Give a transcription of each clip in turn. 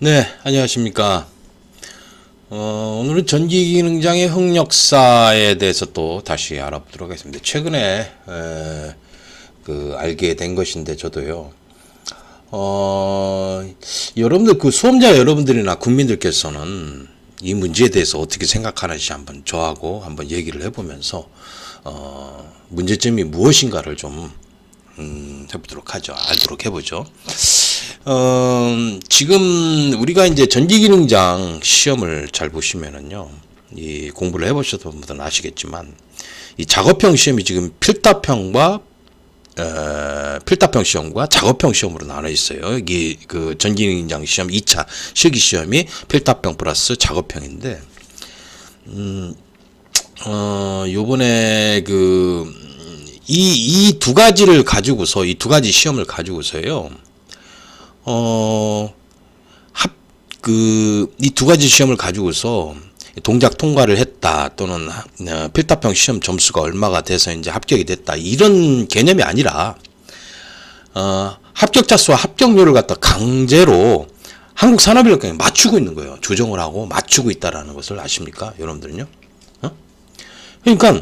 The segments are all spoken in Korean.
네, 안녕하십니까. 오늘은 전기기능장의 흑역사에 대해서 또 다시 알아보도록 하겠습니다. 최근에 알게 된 것인데 저도요. 여러분들 수험자 여러분들이나 국민들께서는 이 문제에 대해서 어떻게 생각하는지 저하고 한번 얘기를 해보면서 문제점이 무엇인가를 좀 해보도록 하죠. 알도록 해보죠. 지금 우리가 이제 전기기능장 시험을 잘 보시면은요, 이 공부를 해보셨던 분들은 아시겠지만, 이 작업형 시험이 지금 필답형 시험과 작업형 시험으로 나눠 있어요. 이게 그 전기기능장 시험 2차 실기 시험이 필답형 플러스 작업형인데, 요번에 이 두 가지를 가지고서, 이 두 가지 시험을 가지고서요, 이 두 가지 시험을 가지고서 동작 통과를 했다, 또는 필답형 시험 점수가 얼마가 돼서 이제 합격이 됐다, 이런 개념이 아니라, 합격자 수와 합격률을 갖다 강제로 한국산업인력공에 맞추고 있는 거예요. 조정을 하고 맞추고 있다라는 것을 아십니까? 여러분들은요? 그러니까,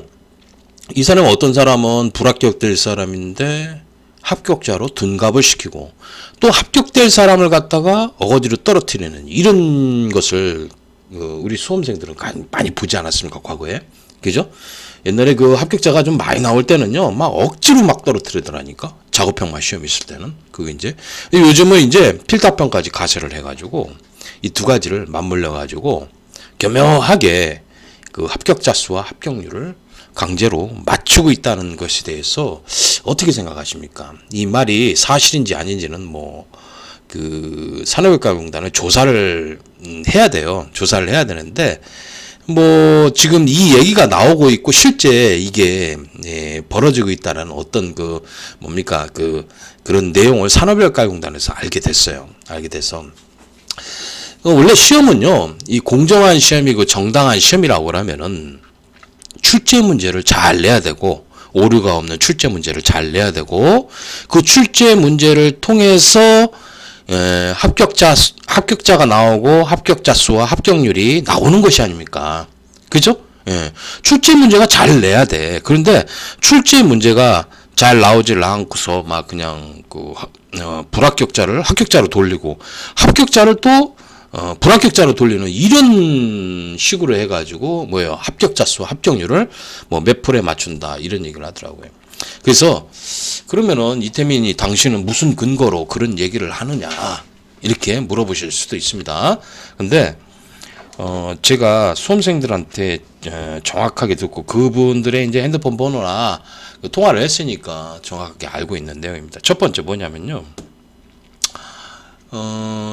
이 사람은 어떤 사람은 불합격될 사람인데, 합격자로 둔갑을 시키고 또 합격될 사람을 갖다가 어거지로 떨어뜨리는 이런 것을 우리 수험생들은 많이 보지 않았습니까? 과거에. 그죠? 옛날에 그 합격자가 좀 많이 나올 때는요, 막 억지로 막 떨어뜨리더라니까. 작업형만 시험 있을 때는. 그게 이제 요즘은 이제 필답형까지 가세를 해가지고 이 두 가지를 맞물려가지고 교묘하게 그 합격자 수와 합격률을 강제로 맞추고 있다는 것에 대해서 어떻게 생각하십니까? 이 말이 사실인지 아닌지는 산업인력공단은 조사를 해야 돼요. 조사를 해야 되는데, 지금 이 얘기가 나오고 있고 실제 이게 벌어지고 있다는 어떤 그런 내용을 산업인력공단에서 알게 됐어요. 알게 돼서. 원래 시험은요, 이 공정한 시험이고 정당한 시험이라고 하면은 출제 문제를 잘 내야 되고, 오류가 없는 출제 문제를 잘 내야 되고, 그 출제 문제를 통해서 합격자가 나오고 합격자 수와 합격률이 나오는 것이 아닙니까? 그죠? 출제 문제가 잘 내야 돼. 그런데 출제 문제가 잘 나오질 않고서 막 그냥 불합격자를 합격자로 돌리고, 합격자를 또 불합격자로 돌리는 이런 식으로 해가지고 합격자 수 합격률을 몇 프로에 맞춘다, 이런 얘기를 하더라고요. 그래서 그러면은 이태민이 당신은 무슨 근거로 그런 얘기를 하느냐, 이렇게 물어보실 수도 있습니다. 근데 제가 수험생들한테 정확하게 듣고 그분들의 이제 핸드폰 번호나 통화를 했으니까 정확하게 알고 있는 내용입니다. 첫 번째 뭐냐면요,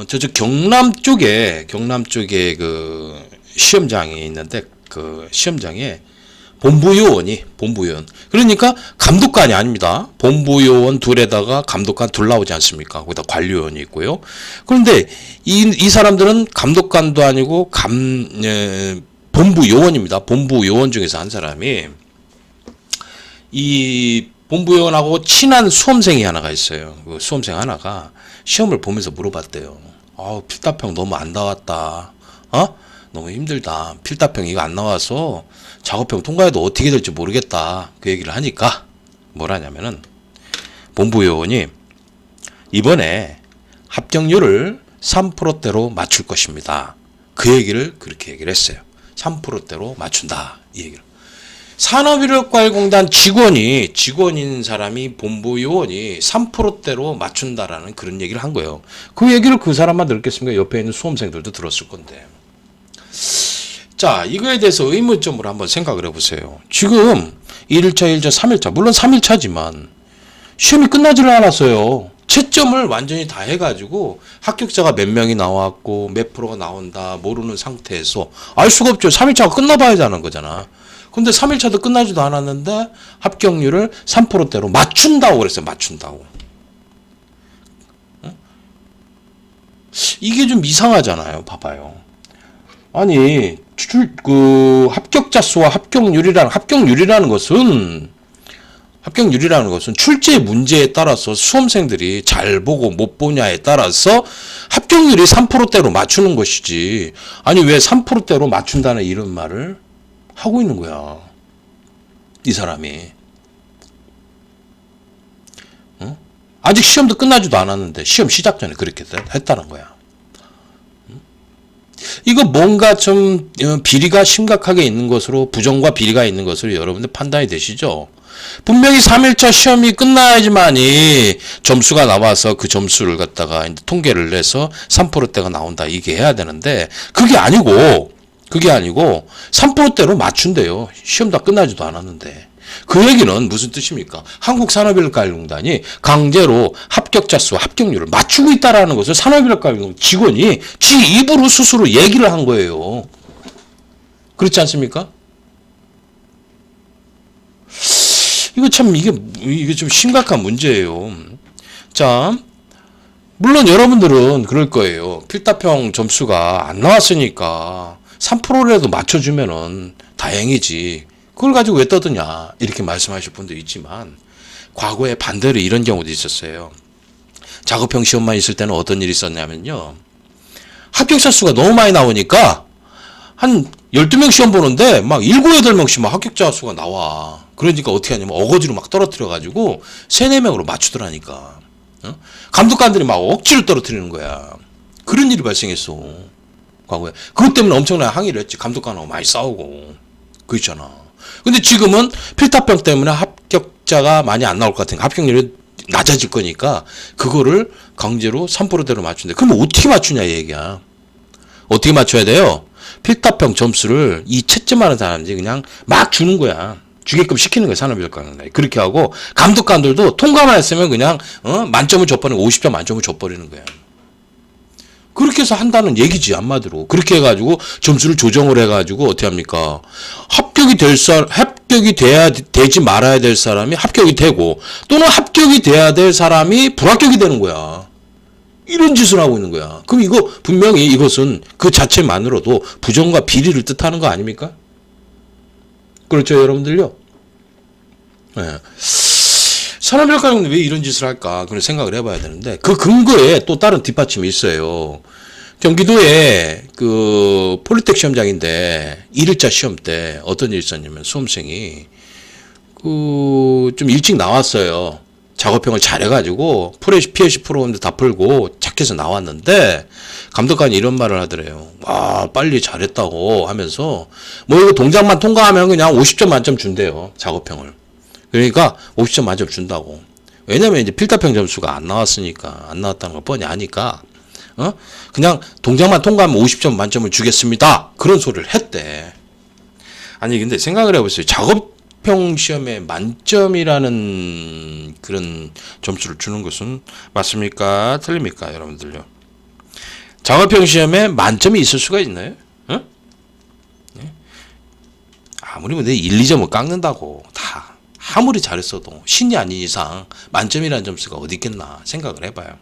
저쪽 경남 쪽에 그 시험장이 있는데, 그 시험장에 본부요원. 그러니까 감독관이 아닙니다. 본부요원 둘에다가 감독관 둘 나오지 않습니까? 거기다 관리요원이 있고요. 그런데 이 사람들은 감독관도 아니고 본부요원입니다. 본부요원 중에서 한 사람이 이 본부요원하고 친한 수험생이 하나가 있어요. 그 수험생 하나가 시험을 보면서 물어봤대요. 필답형 너무 안 나왔다. 너무 힘들다. 필답형 이거 안 나와서 작업형 통과해도 어떻게 될지 모르겠다. 그 얘기를 하니까 뭐라냐면은, 본부요원이 이번에 합격률을 3%대로 맞출 것입니다. 그 얘기를 그렇게 얘기를 했어요. 3%대로 맞춘다, 이 얘기를. 산업인력공단 직원인 사람이, 본부요원이 3%대로 맞춘다라는 그런 얘기를 한 거예요. 그 얘기를 그 사람만 들었겠습니까? 옆에 있는 수험생들도 들었을 건데. 자, 이거에 대해서 의문점으로 한번 생각을 해보세요. 지금 1일차, 2일차, 3일차, 물론 3일차지만 시험이 끝나지를 않았어요. 채점을 완전히 다 해가지고 합격자가 몇 명이 나왔고 몇 프로가 나온다 모르는 상태에서 알 수가 없죠. 3일차가 끝나봐야지 하는 거잖아. 근데 3일차도 끝나지도 않았는데 합격률을 3%대로 맞춘다고 그랬어요. 맞춘다고. 이게 좀 이상하잖아요. 봐봐요. 아니, 합격자 수와 합격률이라는 것은 합격률이라는 것은 출제 문제에 따라서 수험생들이 잘 보고 못 보냐에 따라서 합격률이 3%대로 맞추는 것이지. 아니 왜 3%대로 맞춘다는 이런 말을 하고 있는 거야. 이 사람이. 어? 아직 시험도 끝나지도 않았는데 시험 시작 전에 그렇게 했다는 거야. 이거 뭔가 좀 비리가 심각하게 있는 것으로, 부정과 비리가 있는 것으로 여러분들 판단이 되시죠? 분명히 3일차 시험이 끝나야지만이 점수가 나와서 그 점수를 갖다가 이제 통계를 내서 3%대가 나온다, 이게 해야 되는데 그게 아니고 3%대로 맞춘대요. 시험 다 끝나지도 않았는데. 그 얘기는 무슨 뜻입니까? 한국산업인력가용단이 강제로 합격자 수와 합격률을 맞추고 있다라는 것을 산업인력가용 직원이 지 입으로 스스로 얘기를 한 거예요. 그렇지 않습니까? 이거 참 이게 좀 심각한 문제예요. 자, 물론 여러분들은 그럴 거예요. 필답형 점수가 안 나왔으니까 3%라도 맞춰주면은 다행이지. 그걸 가지고 왜 떠드냐 이렇게 말씀하실 분도 있지만 과거에 반대로 이런 경우도 있었어요. 작업형 시험만 있을 때는 어떤 일이 있었냐면요. 합격자 수가 너무 많이 나오니까 한 12명 시험 보는데 막 7, 8명씩 막 합격자 수가 나와. 그러니까 어떻게 하냐면 어거지로 막 떨어뜨려가지고 3, 4명으로 맞추더라니까. 감독관들이 막 억지로 떨어뜨리는 거야. 그런 일이 발생했어. 과거에. 그것 때문에 엄청나게 항의를 했지. 감독관하고 많이 싸우고. 그랬잖아. 근데 지금은 필답형 때문에 합격자가 많이 안 나올 것 같으니까 합격률이 낮아질 거니까 그거를 강제로 3%대로 맞춘대. 그러면 어떻게 맞추냐 이 얘기야. 어떻게 맞춰야 돼요? 필답형 점수를 이 채점하는 사람들이 그냥 막 주는 거야. 주게끔 시키는 거야, 산업인력가용단이. 그렇게 하고 감독관들도 통과만 했으면 그냥 만점을 줘버리는, 50점 만점을 줘버리는 거야. 그렇게 해서 한다는 얘기지, 한마디로. 그렇게 해가지고 점수를 조정을 해가지고 어떻게 합니까? 합격이 되지 말아야 될 사람이 합격이 되고, 또는 합격이 돼야 될 사람이 불합격이 되는 거야. 이런 짓을 하고 있는 거야. 그럼 이거 분명히 이것은 그 자체만으로도 부정과 비리를 뜻하는 거 아닙니까? 그렇죠, 여러분들요? 네. 산업인력가용단이 왜 이런 짓을 할까? 그런 생각을 해봐야 되는데, 그 근거에 또 다른 뒷받침이 있어요. 경기도에 그 폴리텍 시험장인데 1일차 시험 때 어떤 일이 있었냐면 수험생이 그 좀 일찍 나왔어요. 작업형을 잘해가지고 PLC 프로그램도 다 풀고 착해서 나왔는데 감독관이 이런 말을 하더래요. 와, 빨리 잘했다고 하면서 뭐 이거 동작만 통과하면 그냥 50점 만점 준대요. 작업형을. 그러니까 50점 만점 준다고. 왜냐면 이제 필답형 점수가 안 나왔으니까, 안 나왔다는 걸 뻔히 아니까 그냥 동작만 통과하면 50점 만점을 주겠습니다. 그런 소리를 했대. 아니 근데 생각을 해보세요. 작업형 시험에 만점이라는 그런 점수를 주는 것은 맞습니까? 틀립니까? 여러분들요. 작업형 시험에 만점이 있을 수가 있나요? 아무리 뭐 내 1, 2점을 깎는다고 다 아무리 잘했어도 신이 아닌 이상 만점이라는 점수가 어디 있겠나 생각을 해봐요.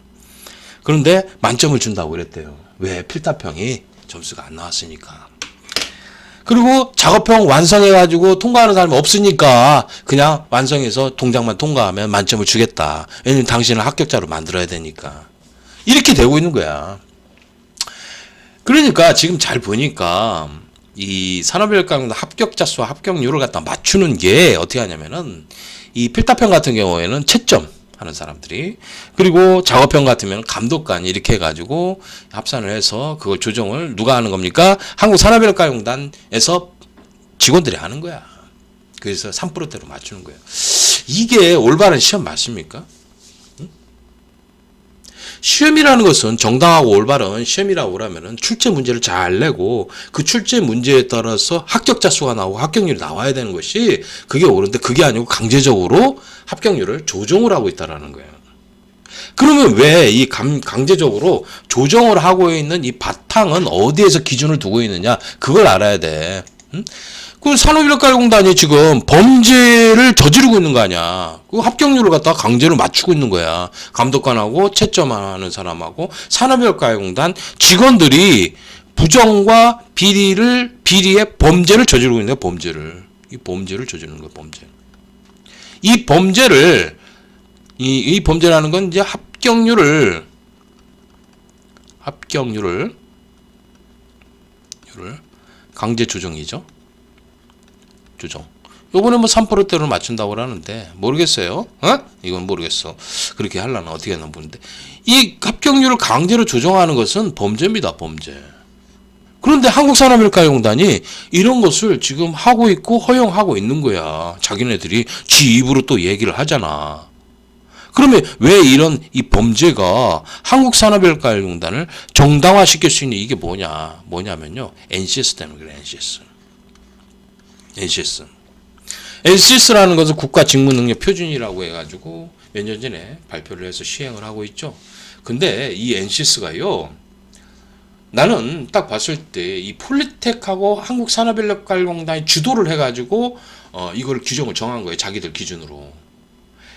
그런데 만점을 준다고 그랬대요. 왜? 필답형이 점수가 안 나왔으니까. 그리고 작업형 완성해가지고 통과하는 사람이 없으니까 그냥 완성해서 동작만 통과하면 만점을 주겠다. 왜냐면 당신을 합격자로 만들어야 되니까. 이렇게 되고 있는 거야. 그러니까 지금 잘 보니까 이 산업인력가용단 합격자 수와 합격률을 갖다 맞추는 게 어떻게 하냐면은 이 필답형 같은 경우에는 채점 하는 사람들이, 그리고 작업형 같으면 감독관이 이렇게 해가지고 합산을 해서 그걸 조정을 누가 하는 겁니까? 한국산업인력가용단에서 직원들이 하는 거야. 그래서 3%대로 맞추는 거예요. 이게 올바른 시험 맞습니까? 시험이라는 것은 정당하고 올바른 시험이라고 그러면은 출제 문제를 잘 내고 그 출제 문제에 따라서 합격자 수가 나오고 합격률이 나와야 되는 것이 그게 옳은데, 그게 아니고 강제적으로 합격률을 조정을 하고 있다라는 거예요. 그러면 왜 이 강제적으로 조정을 하고 있는 이 바탕은 어디에서 기준을 두고 있느냐, 그걸 알아야 돼. 그 산업인력가용단이 지금 범죄를 저지르고 있는 거 아니야. 그 합격률을 갖다가 강제로 맞추고 있는 거야. 감독관하고 채점하는 사람하고 산업인력가용단 직원들이 부정과 비리의 범죄를 저지르고 있는 거야. 범죄를. 이 범죄를 저지르는 거야, 범죄. 이 범죄를 이 범죄라는 건 이제 합격률을 강제 조정이죠. 조정. 요번에 뭐 3%대로 맞춘다고 하는데 모르겠어요. 이건 모르겠어. 그렇게 하려나 어떻게 하나 보는데 이 합격률을 강제로 조정하는 것은 범죄입니다. 범죄. 그런데 한국산업일가공단이 이런 것을 지금 하고 있고 허용하고 있는 거야. 자기네들이 지 입으로 또 얘기를 하잖아. 그러면 왜 이런 이 범죄가 한국산업일가공단을 정당화시킬 수 있는 이게 뭐냐면요. NCS 때문에 그래. NCS라는 것은 국가직무능력 표준이라고 해가지고 몇 년 전에 발표를 해서 시행을 하고 있죠. 근데 이 NCS가요. 나는 딱 봤을 때 이 폴리텍하고 한국산업인력관리공단이 주도를 해가지고 이걸 규정을 정한 거예요. 자기들 기준으로.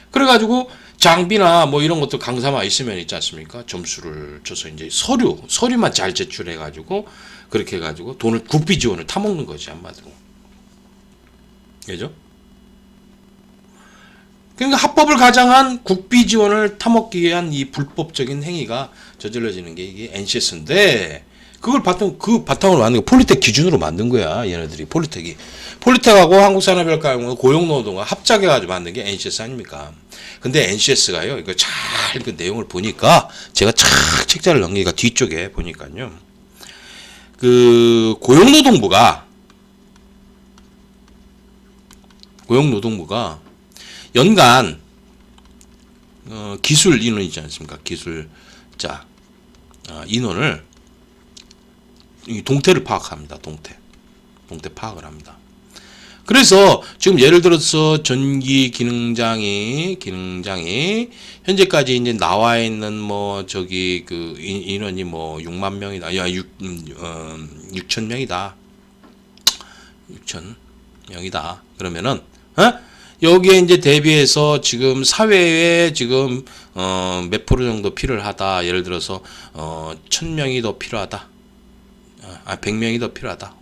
그래가지고 장비나 뭐 이런 것도 강사만 있으면 있지 않습니까? 점수를 줘서 이제 서류만 잘 제출해가지고 그렇게 해가지고 돈을 국비 지원을 타먹는 거지 한마디로. 그죠? 그러니까 합법을 가장한 국비 지원을 타먹기 위한 이 불법적인 행위가 저질러지는 게 이게 NCS인데 그걸 바탕으로 만든 게 폴리텍 기준으로 만든 거야. 얘네들이 폴리텍하고 한국산업인력관리공단 고용노동과 합작해가지고 만든 게 NCS 아닙니까? 근데 NCS가요. 이거 잘 그 내용을 보니까 제가 착 책자를 넘기니까 뒤쪽에 보니까요. 그 고용노동부가 연간 기술 인원 있지 않습니까? 기술자 인원을 동태를 파악합니다. 동태 파악을 합니다. 그래서 지금 예를 들어서 전기 기능장이 현재까지 이제 나와 있는 뭐 저기 그 인원이 뭐 6만 명이다. 6천 명이다. 6천 명이다. 그러면은 여기에 이제 대비해서 지금 사회에 지금 몇 프로 정도 필요하다. 예를 들어서 1,000명이 더 필요하다. 100명이 더 필요하다.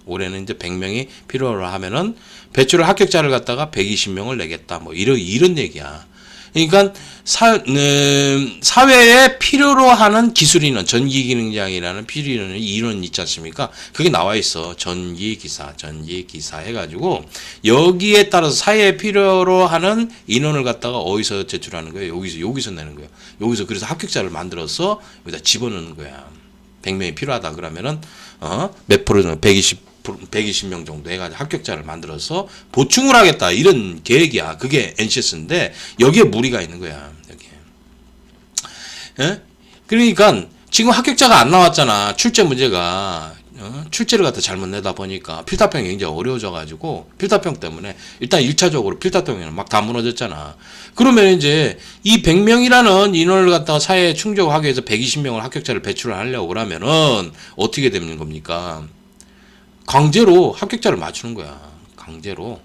올해는 이제 100명이 필요로 하면은 배출을 합격자를 갖다가 120명을 내겠다. 뭐 이런 얘기야. 그러니까 사회에 필요로 하는 기술인원, 전기기능장이라는 필요인원 인원 있지 않습니까? 그게 나와 있어. 전기기사 해가지고 여기에 따라서 사회에 필요로 하는 인원을 갖다가 어디서 제출하는 거예요? 여기서 내는 거예요. 여기서 그래서 합격자를 만들어서 여기다 집어넣는 거야. 100명이 필요하다 그러면은 몇 프로 정도 120명 정도 해가지고 합격자를 만들어서 보충을 하겠다 이런 계획이야. 그게 NCS인데 여기에 무리가 있는 거야. 여기에. 예? 그러니까 지금 합격자가 안 나왔잖아. 출제 문제가 출제를 갖다 잘못 내다 보니까 필답형이 굉장히 어려워져가지고 필답형 때문에 일단 1차적으로 필답형이 막 다 무너졌잖아. 그러면 이제 이 100명이라는 인원을 갖다가 사회에 충족하기 위해서 120명을 합격자를 배출을 하려고 그러면은 어떻게 되는 겁니까? 강제로 합격자를 맞추는 거야. 강제로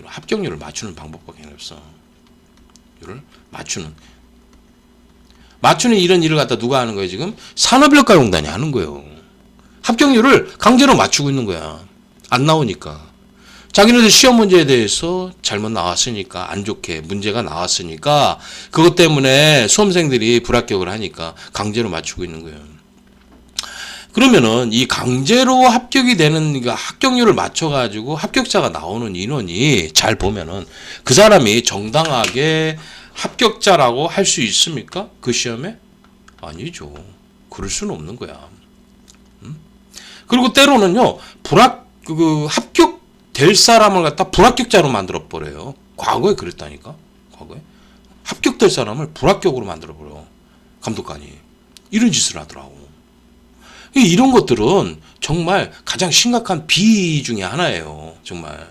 합격률을 맞추는 방법밖에 없어. 이를 맞추는 이런 일을 갖다 누가 하는 거예요? 지금 산업인력관리공단이 하는 거예요. 합격률을 강제로 맞추고 있는 거야. 안 나오니까. 자기네들 시험 문제에 대해서 잘못 나왔으니까 안 좋게 문제가 나왔으니까 그것 때문에 수험생들이 불합격을 하니까 강제로 맞추고 있는 거예요. 그러면은 이 강제로 합격이 되는 그러니까 합격률을 맞춰가지고 합격자가 나오는 인원이 잘 보면은 그 사람이 정당하게 합격자라고 할 수 있습니까? 그 시험에? 아니죠. 그럴 수는 없는 거야. 그리고 때로는요 합격될 사람을 갖다 불합격자로 만들어 버려요. 과거에 그랬다니까. 과거에 합격될 사람을 불합격으로 만들어 버려. 감독관이 이런 짓을 하더라고. 이런 것들은 정말 가장 심각한 비위 중에 하나예요. 정말.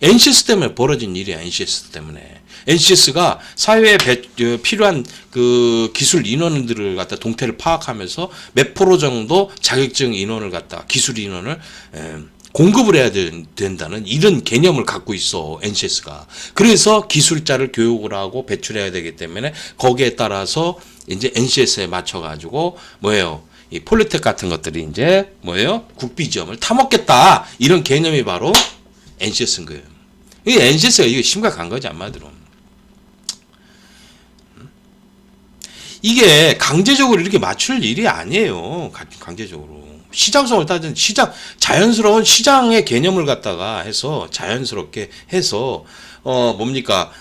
NCS 때문에 벌어진 일이야. NCS 때문에. NCS가 사회에 필요한 그 기술 인원들을 갖다 동태를 파악하면서 몇 프로 정도 자격증 인원을 갖다 기술 인원을 공급을 해야 된다는 이런 개념을 갖고 있어. NCS가. 그래서 기술자를 교육을 하고 배출해야 되기 때문에 거기에 따라서 이제 NCS에 맞춰가지고 이 폴리텍 같은 것들이 이제 국비 지원을 타먹겠다 이런 개념이 바로 NCS인 거예요. 이 NCS가 이게 심각한 거지, 한마디로. 이게 강제적으로 이렇게 맞출 일이 아니에요. 강제적으로. 시장성을 따진 자연스러운 시장의 개념을 갖다가 해서, 자연스럽게 해서, 뭡니까,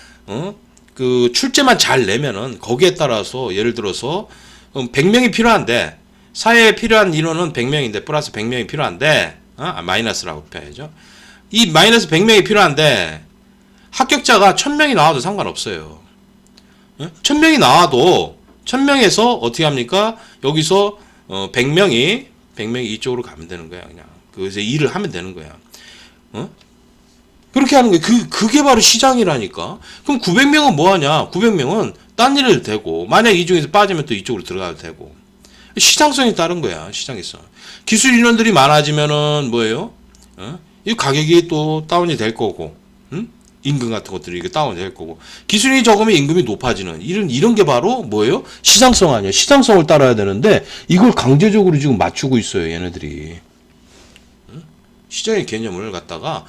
그 출제만 잘 내면은 거기에 따라서 예를 들어서 100명이 필요한데, 사회에 필요한 인원은 100명인데, 플러스 100명이 필요한데, 마이너스라고 표현하죠. 이 마이너스 100명이 필요한데, 합격자가 1000명이 나와도 상관없어요. 1000명이 나와도 1000명에서 어떻게 합니까? 여기서 100명이 이쪽으로 가면 되는 거야. 그냥 그래서 일을 하면 되는 거야. 그렇게 하는 거야. 그게 바로 시장이라니까. 그럼 900명은 뭐 하냐? 900명은 딴 일을 되고, 만약 이 중에서 빠지면 또 이쪽으로 들어가도 되고. 시장성이 다른 거야. 시장에서. 기술 인원들이 많아지면은 뭐예요? 이 가격이 또 다운이 될 거고, 임금 같은 것들이 이게 다운이 될 거고, 기술이 적으면 임금이 높아지는 이런 게 바로 뭐예요? 시장성 아니야. 시장성을 따라야 되는데 이걸 강제적으로 지금 맞추고 있어요, 얘네들이. 시장의 개념을 갖다가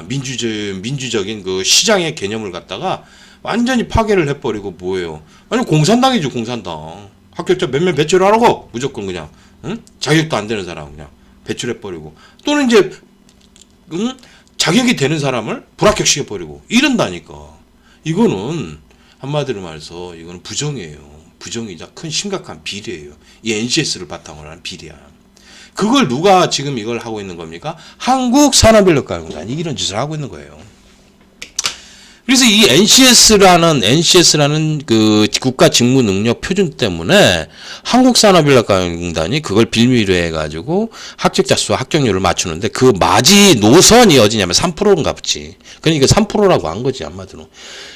민주적인 그 시장의 개념을 갖다가 완전히 파괴를 해버리고 뭐예요? 아니 공산당이죠, 공산당. 합격자 몇 명 배출하라고 무조건 그냥 자격도 안 되는 사람 그냥 배출해버리고, 또는 이제 자격이 되는 사람을 불합격시켜버리고 이런다니까. 이거는 한마디로 말해서 이거는 부정이에요. 부정이자 큰 심각한 비리예요. 이 NCS를 바탕으로 하는 비리야. 그걸 누가 지금 이걸 하고 있는 겁니까? 한국산업인력가공단이 이런 짓을 하고 있는 거예요. 그래서 이 NCS라는 그 국가 직무 능력 표준 때문에 한국산업인력가공단이 그걸 빌미로 해가지고 합격자 수와 합격률을 맞추는데, 그 마지 노선이 어디냐면 3%인가 보지. 그러니까 3%라고 한 거지, 한마디로.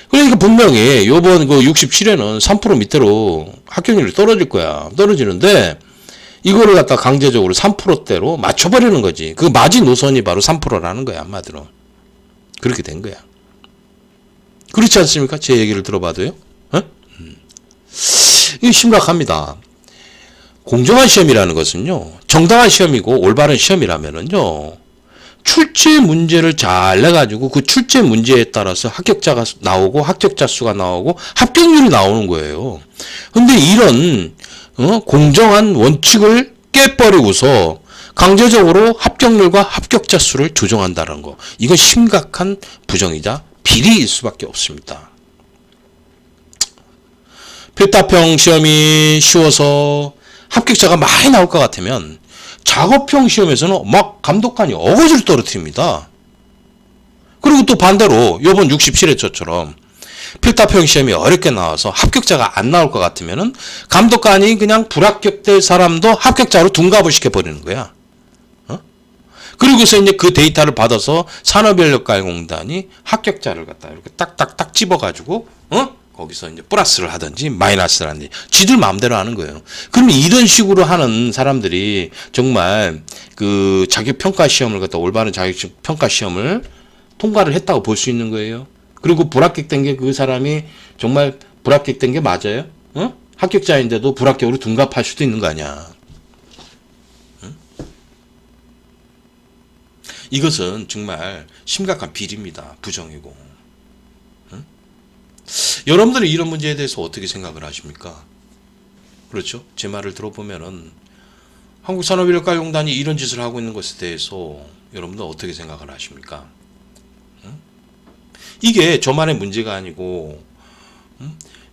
그러니까 분명히 요번 그 67회는 3% 밑으로 합격률이 떨어질 거야. 떨어지는데 이거를 갖다 강제적으로 3%대로 맞춰버리는 거지. 그 마지 노선이 바로 3%라는 거야, 한마디로. 그렇게 된 거야. 그렇지 않습니까? 제 얘기를 들어봐도요. 이게 심각합니다. 공정한 시험이라는 것은요, 정당한 시험이고 올바른 시험이라면은요, 출제 문제를 잘 내가지고 그 출제 문제에 따라서 합격자가 나오고 합격자 수가 나오고 합격률이 나오는 거예요. 근데 이런 공정한 원칙을 깨버리고서 강제적으로 합격률과 합격자 수를 조정한다는 거, 이건 심각한 부정이자 비리일 수밖에 없습니다. 필답형 시험이 쉬워서 합격자가 많이 나올 것 같으면 작업형 시험에서는 막 감독관이 어거지로 떨어뜨립니다. 그리고 또 반대로 이번 67회처럼 필답형 시험이 어렵게 나와서 합격자가 안 나올 것 같으면은 감독관이 그냥 불합격될 사람도 합격자로 둔갑을 시켜버리는 거야. 그리고서 이제 그 데이터를 받아서 산업인력가공단이 합격자를 갖다 이렇게 딱딱딱 집어가지고, 거기서 이제 플러스를 하든지 마이너스를 하든지 지들 마음대로 하는 거예요. 그러면 이런 식으로 하는 사람들이 정말 그 자격평가 시험을 갖다 올바른 자격평가 시험을 통과를 했다고 볼 수 있는 거예요. 그리고 불합격된 게 그 사람이 정말 불합격된 게 맞아요? 합격자인데도 불합격으로 둔갑할 수도 있는 거 아니야. 이것은 정말 심각한 비리입니다. 부정이고. 여러분들은 이런 문제에 대해서 어떻게 생각을 하십니까? 그렇죠? 제 말을 들어보면은 한국산업인력가공단이 이런 짓을 하고 있는 것에 대해서 여러분들 어떻게 생각을 하십니까? 이게 저만의 문제가 아니고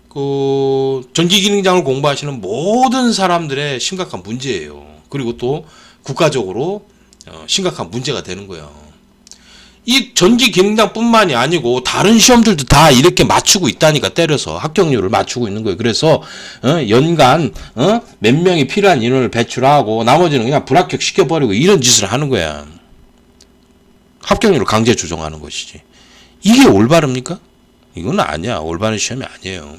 그 전기기능장을 공부하시는 모든 사람들의 심각한 문제예요. 그리고 또 국가적으로 심각한 문제가 되는 거예요. 이 전기기능장뿐만이 아니고 다른 시험들도 다 이렇게 맞추고 있다니까, 때려서 합격률을 맞추고 있는 거예요. 그래서 연간 몇 명이 필요한 인원을 배출하고 나머지는 그냥 불합격 시켜버리고 이런 짓을 하는 거야. 합격률을 강제 조정하는 것이지. 이게 올바릅니까? 이건 아니야. 올바른 시험이 아니에요.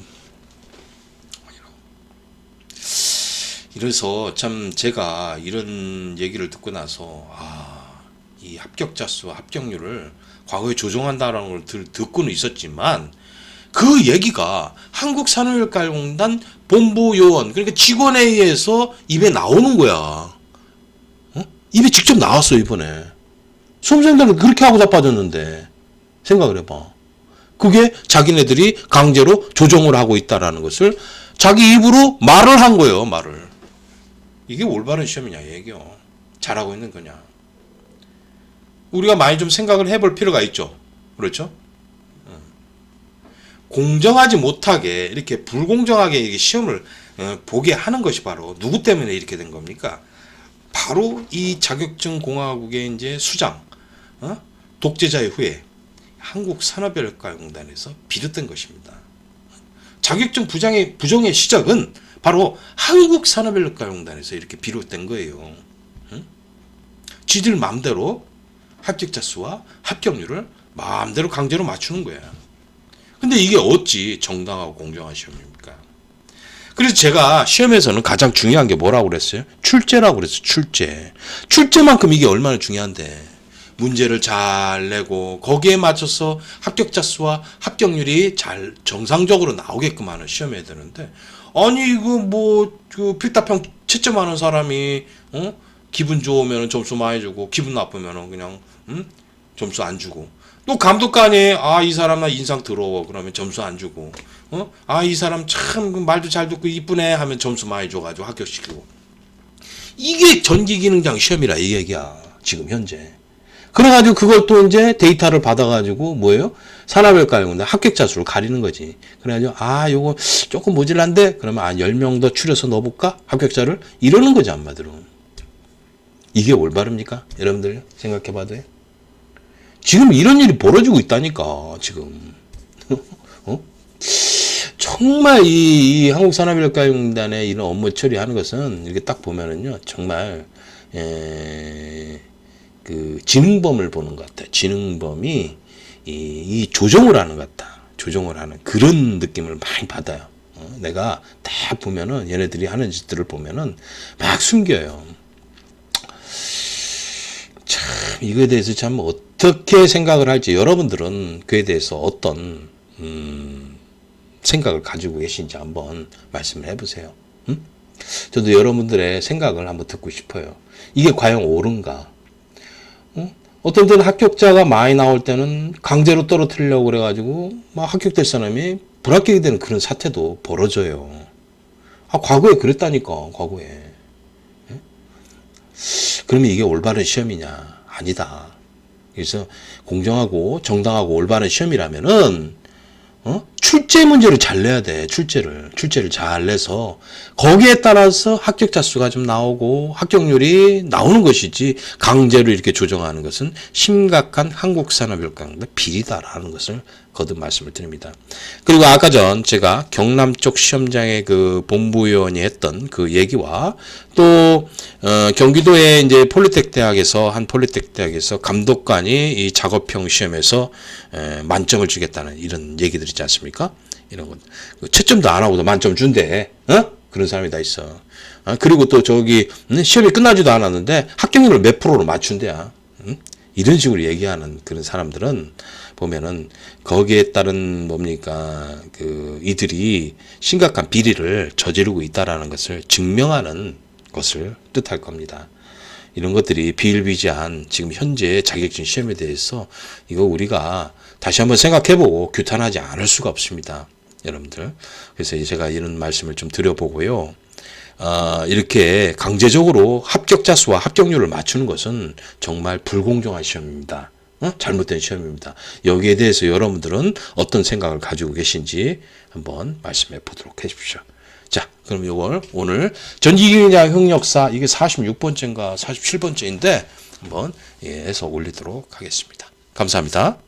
이래서 참 제가 이런 얘기를 듣고 나서 이 합격자 수와 합격률을 과거에 조정한다라는 걸 듣고는 있었지만, 그 얘기가 한국산업인력가공단 본부 요원, 그러니까 직원에 의해서 입에 나오는 거야. 입에 직접 나왔어, 이번에. 수험생들은 그렇게 하고 자빠졌는데. 생각을 해봐. 그게 자기네들이 강제로 조정을 하고 있다라는 것을 자기 입으로 말을 한 거예요, 말을. 이게 올바른 시험이냐, 얘기요. 잘하고 있는 거냐. 우리가 많이 좀 생각을 해볼 필요가 있죠. 그렇죠? 공정하지 못하게, 이렇게 불공정하게 이렇게 시험을 보게 하는 것이 바로 누구 때문에 이렇게 된 겁니까? 바로 이 자격증 공화국의 이제 수장, 독재자의 후예, 한국산업인력가공단에서 비롯된 것입니다. 자격증 부정의 시작은 바로 한국산업인력가공단에서 이렇게 비롯된 거예요. 지들 마음대로 합격자 수와 합격률을 마음대로 강제로 맞추는 거야. 근데 이게 어찌 정당하고 공정한 시험입니까? 그래서 제가 시험에서는 가장 중요한 게 뭐라고 그랬어요? 출제라고 그랬어요. 출제. 출제만큼 이게 얼마나 중요한데. 문제를 잘 내고 거기에 맞춰서 합격자 수와 합격률이 잘 정상적으로 나오게끔 하는 시험해야 되는데, 아니 이거 그 필답형 채점하는 사람이 기분 좋으면 점수 많이 주고 기분 나쁘면 그냥 점수 안 주고, 또 감독관이 이 사람 나 인상 더러워 그러면 점수 안 주고, 이 사람 참 말도 잘 듣고 이쁘네 하면 점수 많이 줘가지고 합격시키고. 이게 전기기능장 시험이라 이 얘기야 지금 현재. 그래가지고 그걸 또 이제 데이터를 받아가지고 뭐예요? 산업인력가공단 합격자 수를 가리는 거지. 그래가지고 요거 조금 모질란데 그러면 10명 더 추려서 넣어볼까? 합격자를 이러는 거지 한마디로. 이게 올바릅니까? 여러분들 생각해봐도요. 지금 이런 일이 벌어지고 있다니까 지금. 정말 이 한국산업인력가공단의 이런 업무 처리하는 것은 이렇게 딱 보면은요 정말 그 지능범을 보는 것 같아요. 지능범이 이 조정을 하는 것 같다. 조정을 하는 그런 느낌을 많이 받아요. 내가 다 보면은 얘네들이 하는 짓들을 보면은 막 숨겨요. 참 이거에 대해서 참 어떻게 생각을 할지 여러분들은 그에 대해서 어떤 생각을 가지고 계신지 한번 말씀을 해보세요. 저도 여러분들의 생각을 한번 듣고 싶어요. 이게 과연 옳은가? 어떤 때는 합격자가 많이 나올 때는 강제로 떨어뜨리려고 그래가지고 막 합격될 사람이 불합격이 되는 그런 사태도 벌어져요. 과거에 그랬다니까, 과거에. 그러면 이게 올바른 시험이냐? 아니다. 그래서 공정하고 정당하고 올바른 시험이라면은 출제 문제를 잘 내야 돼. 출제를 잘 내서 거기에 따라서 합격자 수가 좀 나오고 합격률이 나오는 것이지, 강제로 이렇게 조정하는 것은 심각한 한국산업인력가공단 비리다라는 것을 거듭 말씀을 드립니다. 그리고 아까 전 제가 경남 쪽 시험장의 그 본부위원이 했던 그 얘기와 또 경기도의 이제 폴리텍 대학에서 감독관이 이 작업형 시험에서 만점을 주겠다는 이런 얘기들 있지 않습니까? 이런 것 채점도 안 하고도 만점 준대. 그런 사람이 다 있어. 그리고 또 저기 시험이 끝나지도 않았는데 합격률을 몇 프로로 맞춘대야. 이런 식으로 얘기하는 그런 사람들은 보면은 거기에 따른 뭡니까 이들이 심각한 비리를 저지르고 있다라는 것을 증명하는 것을 뜻할 겁니다. 이런 것들이 비일비재한 지금 현재 자격증 시험에 대해서 이거 우리가 다시 한번 생각해보고 규탄하지 않을 수가 없습니다, 여러분들. 그래서 제가 이런 말씀을 좀 드려보고요. 이렇게 강제적으로 합격자 수와 합격률을 맞추는 것은 정말 불공정한 시험입니다. 잘못된 시험입니다. 여기에 대해서 여러분들은 어떤 생각을 가지고 계신지 한번 말씀해 보도록 해주십시오. 자, 그럼 이걸 오늘 전기기능장 흑역사 이게 46번째인가 47번째인데 한번 해서 올리도록 하겠습니다. 감사합니다.